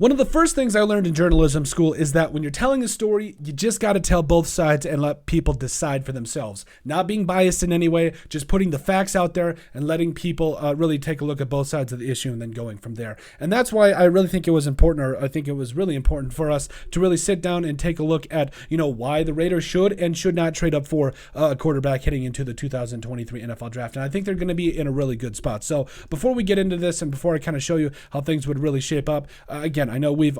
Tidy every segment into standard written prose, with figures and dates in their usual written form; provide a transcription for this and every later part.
One of the first things I learned in journalism school is that when you're telling a story, you just got to tell both sides and let people decide for themselves. Not being biased in any way, just putting the facts out there and letting people really take a look at both sides of the issue and then going from there. And that's why I really think it was important, or I think it was really important for us to really sit down and take a look at, why the Raiders should and should not trade up for a quarterback heading into the 2023 NFL draft. And I think they're going to be in a really good spot. So before we get into this and before I kind of show you how things would really shape up, again, I know we've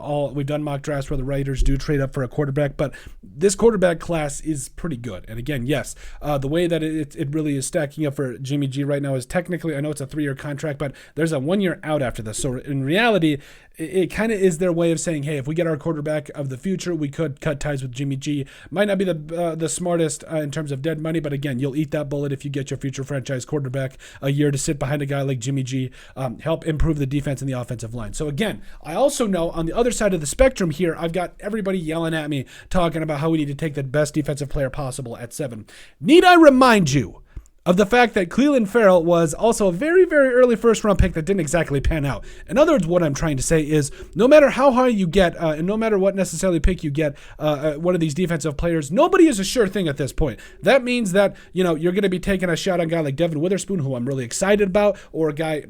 done mock drafts where the Raiders do trade up for a quarterback, but this quarterback class is pretty good. And again, yes, the way that it really is stacking up for Jimmy G right now is technically, I know it's a 3-year contract, but there's a 1 year out after this. So in reality, it kind of is their way of saying, hey, if we get our quarterback of the future, we could cut ties with Jimmy G. Might not be the smartest in terms of dead money, but again, you'll eat that bullet if you get your future franchise quarterback a year to sit behind a guy like Jimmy G, help improve the defense and the offensive line. So again, I also know on the other side of the spectrum here, I've got everybody yelling at me, talking about how we need to take the best defensive player possible at 7. Need I remind you of the fact that Clelin Ferrell was also a very, very early first-round pick that didn't exactly pan out? In other words, what I'm trying to say is no matter how high you get, and no matter what necessarily pick you get, one of these defensive players, nobody is a sure thing at this point. That means that, you're going to be taking a shot on a guy like Devin Witherspoon, who I'm really excited about, or a guy,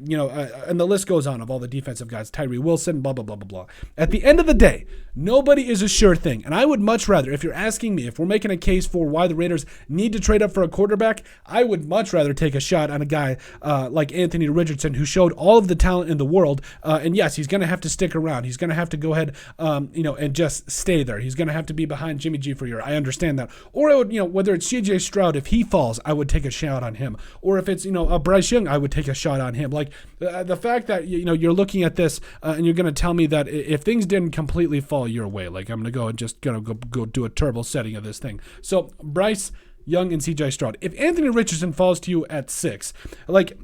and the list goes on of all the defensive guys, Tyree Wilson, blah, blah, blah, blah, blah. At the end of the day, nobody is a sure thing. And I would much rather, if you're asking me, if we're making a case for why the Raiders need to trade up for a quarterback, I would much rather take a shot on a guy like Anthony Richardson, who showed all of the talent in the world. And yes, he's going to have to stick around. He's going to have to go ahead, and just stay there. He's going to have to be behind Jimmy G for a year. I understand that. Or I would, whether it's CJ Stroud, if he falls, I would take a shot on him. Or if it's, Bryce Young, I would take a shot on him. Like the fact that, you're looking at this and you're going to tell me that if things didn't completely fall your way, like I'm going to go and just go do a turbo setting of this thing. So Bryce Young and CJ Stroud. If Anthony Richardson falls to you at 6,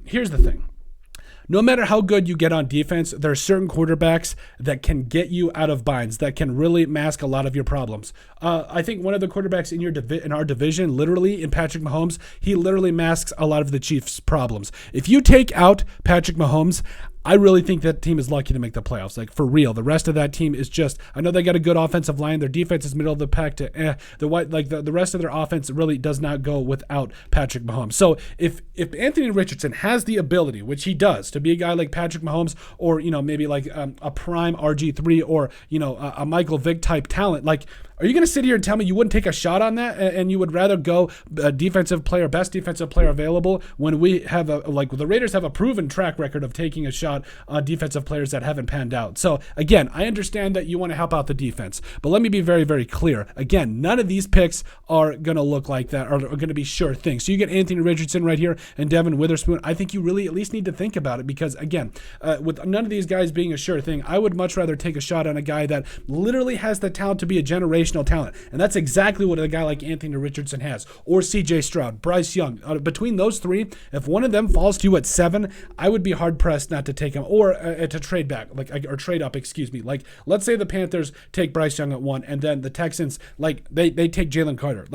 here's the thing. No matter how good you get on defense, there are certain quarterbacks that can get you out of binds, that can really mask a lot of your problems. I think one of the quarterbacks in our division, literally in Patrick Mahomes, he literally masks a lot of the Chiefs' problems. If you take out Patrick Mahomes, I really think that team is lucky to make the playoffs. Like, for real. The rest of that team is just, I know they got a good offensive line. Their defense is middle of the pack to the rest of their offense really does not go without Patrick Mahomes. So if Anthony Richardson has the ability, which he does, to be a guy like Patrick Mahomes, or, maybe like a prime RG3, or, a Michael Vick type talent, are you going to sit here and tell me you wouldn't take a shot on that, and you would rather go best defensive player available, when we have the Raiders have a proven track record of taking a shot on defensive players that haven't panned out? So again, I understand that you want to help out the defense, but let me be very, very clear. Again, none of these picks are going to look like that, or are going to be sure things. So you get Anthony Richardson right here and Devin Witherspoon. I think you really at least need to think about it, because again, with none of these guys being a sure thing, I would much rather take a shot on a guy that literally has the talent to be a generational talent. And that's exactly what a guy like Anthony Richardson has, or CJ Stroud, Bryce Young. Between those three, if one of them falls to you at 7, I would be hard pressed not to take him, or to trade back, or trade up, excuse me. Let's say the Panthers take Bryce Young at 1, and then the Texans, they take Jalen Carter.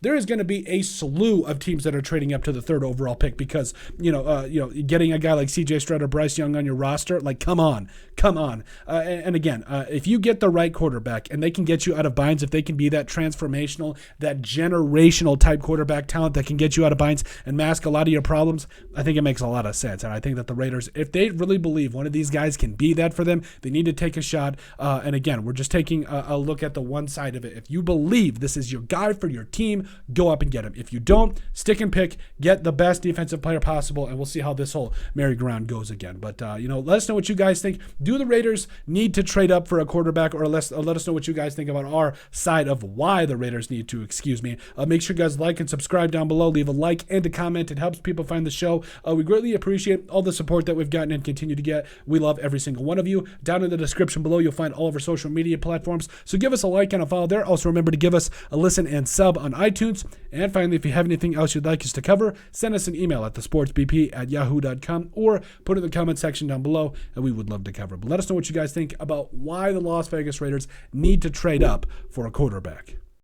There is going to be a slew of teams that are trading up to the 3rd overall pick, because getting a guy like CJ Stroud or Bryce Young on your roster, come on. And again, if you get the right quarterback and they can get you out of binds, if they can be that transformational, that generational type quarterback talent that can get you out of binds and mask a lot of your problems, I think it makes a lot of sense. And I think that the Raiders, if they really believe one of these guys can be that for them, they need to take a shot. And again, we're just taking a look at the one side of it. If you believe this is your guy for your team, go up and get him. If you don't, stick and pick, get the best defensive player possible, and we'll see how this whole merry-go-round goes again. But, let us know what you guys think. Do the Raiders need to trade up for a quarterback, or let us know what you guys think about our side of why the Raiders need to, make sure you guys like and subscribe down below. Leave a like and a comment. It helps people find the show. We greatly appreciate all the support that we've gotten and continue to get. We love every single one of you. Down in the description below, you'll find all of our social media platforms. So give us a like and a follow there. Also, remember to give us a listen and sub on iTunes. And finally, if you have anything else you'd like us to cover, send us an email at thesportsbp@yahoo.com, or put it in the comment section down below, and we would love to cover. But let us know what you guys think about why the Las Vegas Raiders need to trade up for a quarterback.